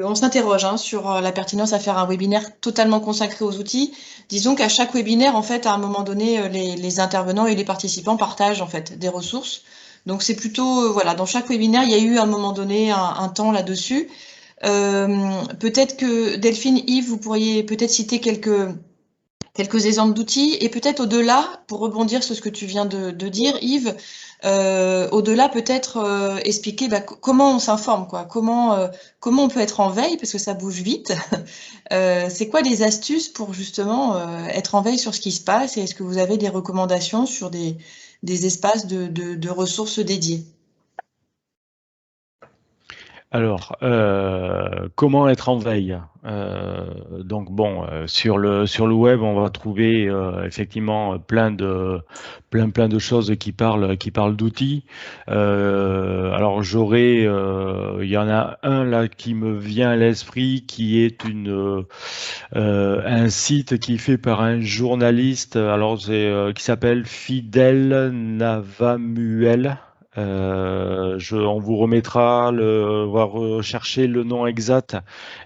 on s'interroge sur la pertinence à faire un webinaire totalement consacré aux outils. Disons qu'à chaque webinaire, en fait, à un moment donné, les intervenants et les participants partagent en fait des ressources. Donc c'est plutôt, voilà, dans chaque webinaire, il y a eu à un moment donné un temps là-dessus. Peut-être que Delphine, Yves, vous pourriez peut-être citer quelques exemples d'outils et peut-être au-delà, pour rebondir sur ce que tu viens de dire, Yves, au-delà peut-être expliquer comment on s'informe, quoi, comment on peut être en veille parce que ça bouge vite. C'est quoi les astuces pour justement être en veille sur ce qui se passe et est-ce que vous avez des recommandations sur des espaces de ressources dédiés? Alors, comment être en veille? Donc bon, sur le web, on va trouver effectivement plein de choses qui parlent d'outils. Alors il y en a un là qui me vient à l'esprit, qui est un site qui est fait par un journaliste. Alors qui s'appelle Fidel Navamuel. On vous remettra on va rechercher le nom exact,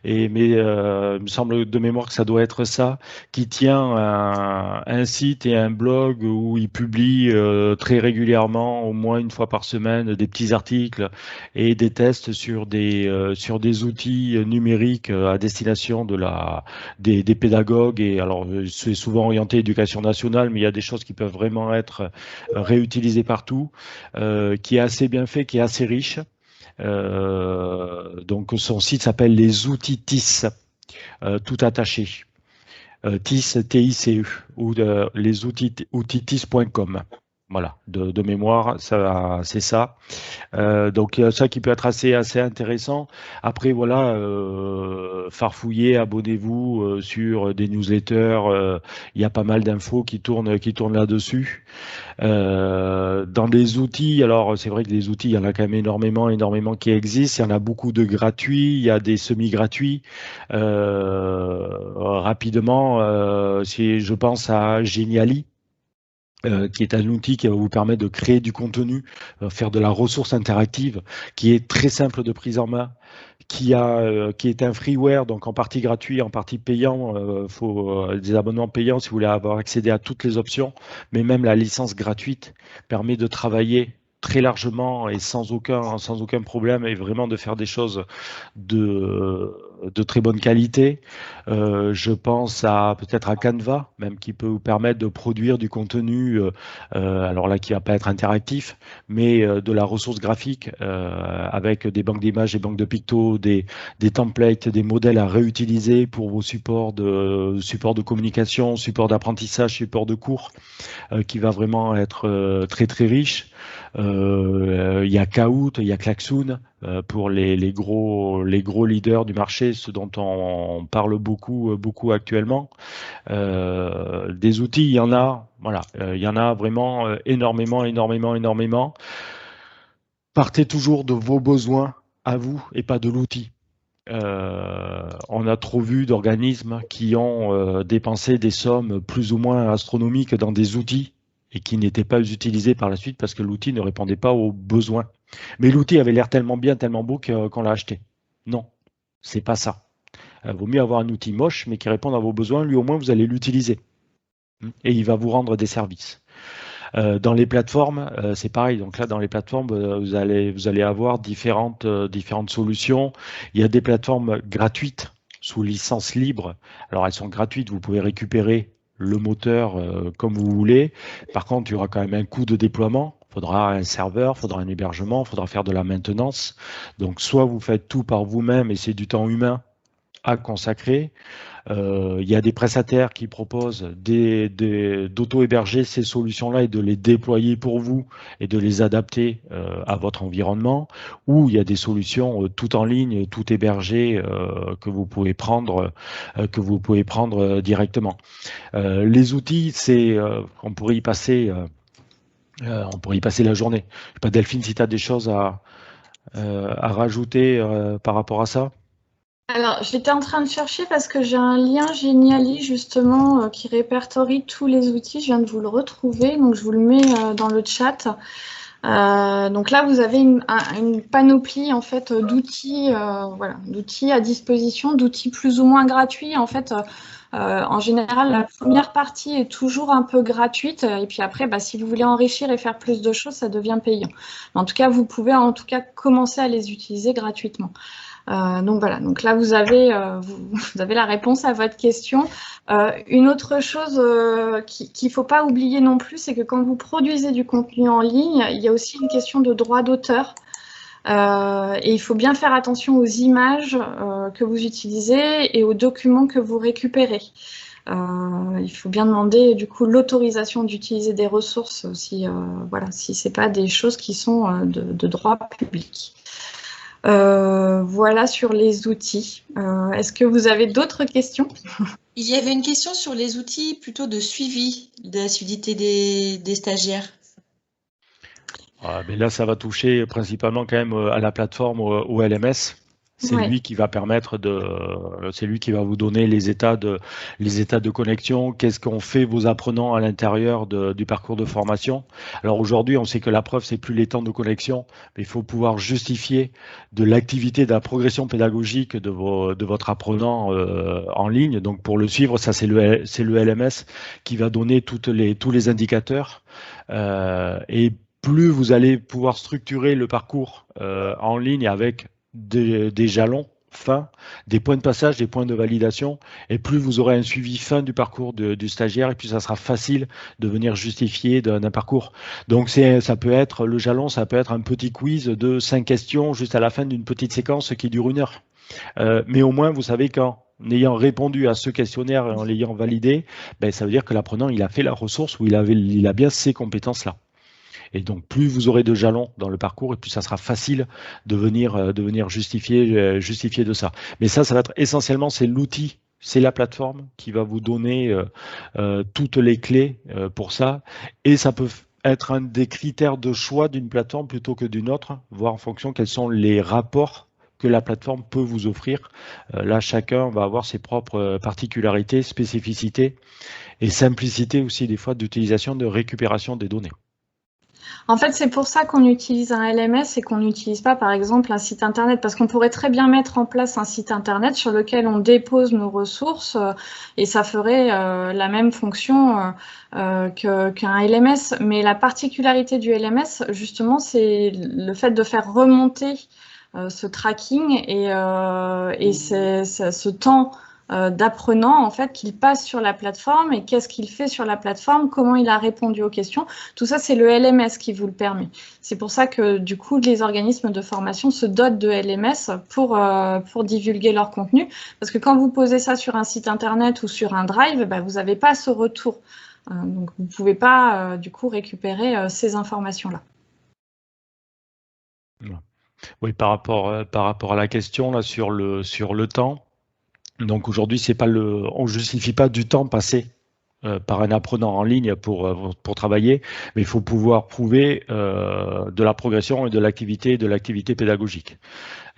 mais il me semble de mémoire que ça doit être ça, qui tient un site et un blog où il publie très régulièrement, au moins une fois par semaine, des petits articles et des tests sur des outils numériques à destination des pédagogues. Et alors, c'est souvent orienté éducation nationale, mais il y a des choses qui peuvent vraiment être réutilisées partout. Qui est assez bien fait, qui est assez riche. Donc son site s'appelle les outils TIS, tout attaché. TIS, TICE, ou les outils TIS.com. Voilà, de mémoire, ça, c'est ça. Donc ça qui peut être assez intéressant. Après voilà, farfouillez, abonnez-vous sur des newsletters. Il y a pas mal d'infos qui tournent là-dessus. Dans les outils, alors c'est vrai que les outils, il y en a quand même énormément qui existent. Il y en a beaucoup de gratuits, il y a des semi-gratuits. Rapidement, si je pense à Geniali, qui est un outil qui va vous permettre de créer du contenu, faire de la ressource interactive, qui est très simple de prise en main, qui est un freeware, donc en partie gratuit, en partie payant. Faut des abonnements payants si vous voulez avoir accédé à toutes les options, mais même la licence gratuite permet de travailler très largement et sans aucun problème, et vraiment de faire des choses de très bonne qualité. Je pense peut-être à Canva, même qui peut vous permettre de produire du contenu, alors là qui va pas être interactif, mais de la ressource graphique avec des banques d'images, des banques de pictos, des templates, des modèles à réutiliser pour vos supports de communication, supports d'apprentissage, supports de cours, qui va vraiment être très riche. Il y a Kahoot, il y a Klaxoon pour les gros leaders du marché, ceux dont on parle beaucoup actuellement. Des outils, il y en a, voilà, il y en a vraiment énormément. Partez toujours de vos besoins à vous et pas de l'outil. On a trop vu d'organismes qui ont dépensé des sommes plus ou moins astronomiques dans des outils et qui n'étaient pas utilisés par la suite parce que l'outil ne répondait pas aux besoins. Mais l'outil avait l'air tellement bien, tellement beau qu'on l'a acheté. Non, c'est pas ça. Vaut mieux avoir un outil moche mais qui répond à vos besoins. Lui, au moins, vous allez l'utiliser et il va vous rendre des services. Dans les plateformes, c'est pareil. Donc là, dans les plateformes, vous allez avoir différentes solutions. Il y a des plateformes gratuites sous licence libre. Alors elles sont gratuites, vous pouvez récupérer le moteur comme vous voulez. Par contre, il y aura quand même un coût de déploiement. Il faudra un serveur, il faudra un hébergement, il faudra faire de la maintenance. Donc soit vous faites tout par vous-même et c'est du temps humain à consacrer. Il y a des prestataires qui proposent d'auto-héberger ces solutions-là et de les déployer pour vous et de les adapter à votre environnement, ou il y a des solutions tout en ligne, tout hébergées que vous pouvez prendre directement. Les outils, on pourrait y passer la journée. Je sais pas, Delphine, si tu as des choses à rajouter par rapport à ça. Alors, j'étais en train de chercher parce que j'ai un lien Geniali justement qui répertorie tous les outils. Je viens de vous le retrouver, donc je vous le mets dans le chat. Donc là, vous avez une panoplie en fait d'outils, voilà, d'outils à disposition, d'outils plus ou moins gratuits. En fait, en général, la première partie est toujours un peu gratuite, et puis après, si vous voulez enrichir et faire plus de choses, ça devient payant. Mais en tout cas, vous pouvez commencer à les utiliser gratuitement. Donc voilà, donc là vous avez la réponse à votre question. Une autre chose qu'il ne faut pas oublier non plus, c'est que quand vous produisez du contenu en ligne, il y a aussi une question de droit d'auteur. Et il faut bien faire attention aux images que vous utilisez et aux documents que vous récupérez. Il faut bien demander du coup l'autorisation d'utiliser des ressources si ce n'est pas des choses qui sont de droit public. Voilà sur les outils. Est-ce que vous avez d'autres questions? Il y avait une question sur les outils plutôt de suivi de l'assiduité des stagiaires. Mais là, ça va toucher principalement quand même à la plateforme, au LMS. C'est lui qui va permettre c'est lui qui va vous donner les états de connexion. Qu'est-ce qu'ont fait vos apprenants à l'intérieur du parcours de formation? Alors aujourd'hui, on sait que la preuve, c'est plus les temps de connexion, mais il faut pouvoir justifier de l'activité, de la progression pédagogique de votre apprenant en ligne. Donc pour le suivre, ça c'est le LMS qui va donner tous les indicateurs et plus vous allez pouvoir structurer le parcours en ligne avec des jalons fins, des points de passage, des points de validation, et plus vous aurez un suivi fin du parcours du stagiaire, et puis ça sera facile de venir justifier d'un parcours. Donc ça peut être le jalon, ça peut être un petit quiz de 5 questions juste à la fin d'une petite séquence qui dure 1 heure. Mais au moins, vous savez qu'en ayant répondu à ce questionnaire et en l'ayant validé, ça veut dire que l'apprenant il a fait la ressource ou il a bien ces compétences-là. Et donc, plus vous aurez de jalons dans le parcours, et plus ça sera facile de venir justifier de ça. Mais ça va être essentiellement, c'est l'outil, c'est la plateforme qui va vous donner toutes les clés pour ça. Et ça peut être un des critères de choix d'une plateforme plutôt que d'une autre, voir en fonction quels sont les rapports que la plateforme peut vous offrir. Là, chacun va avoir ses propres particularités, spécificités et simplicité aussi des fois d'utilisation, de récupération des données. En fait, c'est pour ça qu'on utilise un LMS et qu'on n'utilise pas, par exemple, un site Internet. Parce qu'on pourrait très bien mettre en place un site Internet sur lequel on dépose nos ressources et ça ferait la même fonction qu'un LMS. Mais la particularité du LMS, justement, c'est le fait de faire remonter ce tracking et ce temps d'apprenant en fait qu'il passe sur la plateforme et qu'est-ce qu'il fait sur la plateforme, comment il a répondu aux questions. Tout ça, c'est le LMS qui vous le permet. C'est pour ça que du coup, les organismes de formation se dotent de LMS pour divulguer leur contenu. Parce que quand vous posez ça sur un site internet ou sur un drive, vous n'avez pas ce retour. Donc, vous ne pouvez pas du coup récupérer ces informations-là. Oui, par rapport à la question là sur le temps. Donc aujourd'hui, on justifie pas du temps passé par un apprenant en ligne pour travailler, mais il faut pouvoir prouver de la progression et de l'activité pédagogique.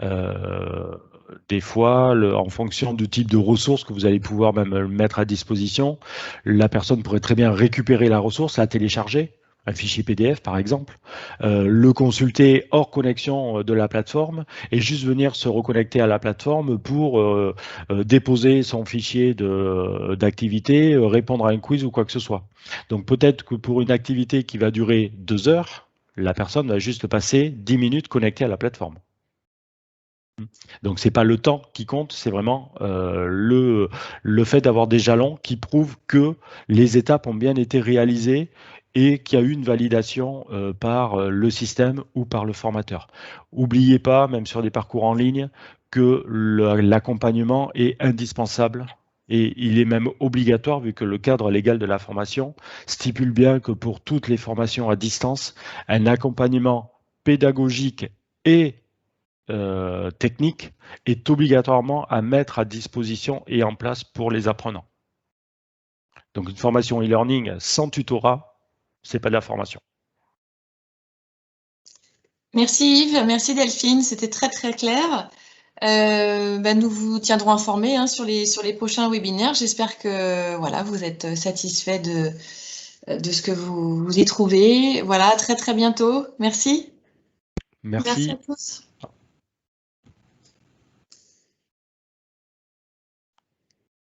Des fois, en fonction du type de ressources que vous allez pouvoir même mettre à disposition, la personne pourrait très bien récupérer la ressource, la télécharger, un fichier PDF par exemple, le consulter hors connexion de la plateforme et juste venir se reconnecter à la plateforme pour déposer son fichier d'activité, répondre à un quiz ou quoi que ce soit. Donc peut-être que pour une activité qui va durer 2 heures, la personne va juste passer 10 minutes connectée à la plateforme. Donc c'est pas le temps qui compte, c'est vraiment le fait d'avoir des jalons qui prouvent que les étapes ont bien été réalisées et qu'il y a eu une validation par le système ou par le formateur. N'oubliez pas, même sur des parcours en ligne, que l'accompagnement est indispensable et il est même obligatoire vu que le cadre légal de la formation stipule bien que pour toutes les formations à distance, un accompagnement pédagogique et technique est obligatoirement à mettre à disposition et en place pour les apprenants. Donc une formation e-learning sans tutorat, c'est pas de la formation. Merci Yves, merci Delphine, c'était très très clair. Nous vous tiendrons informés sur les prochains webinaires. J'espère que voilà, vous êtes satisfaits de ce que vous y trouvez. Voilà, très très bientôt. Merci. Merci à tous.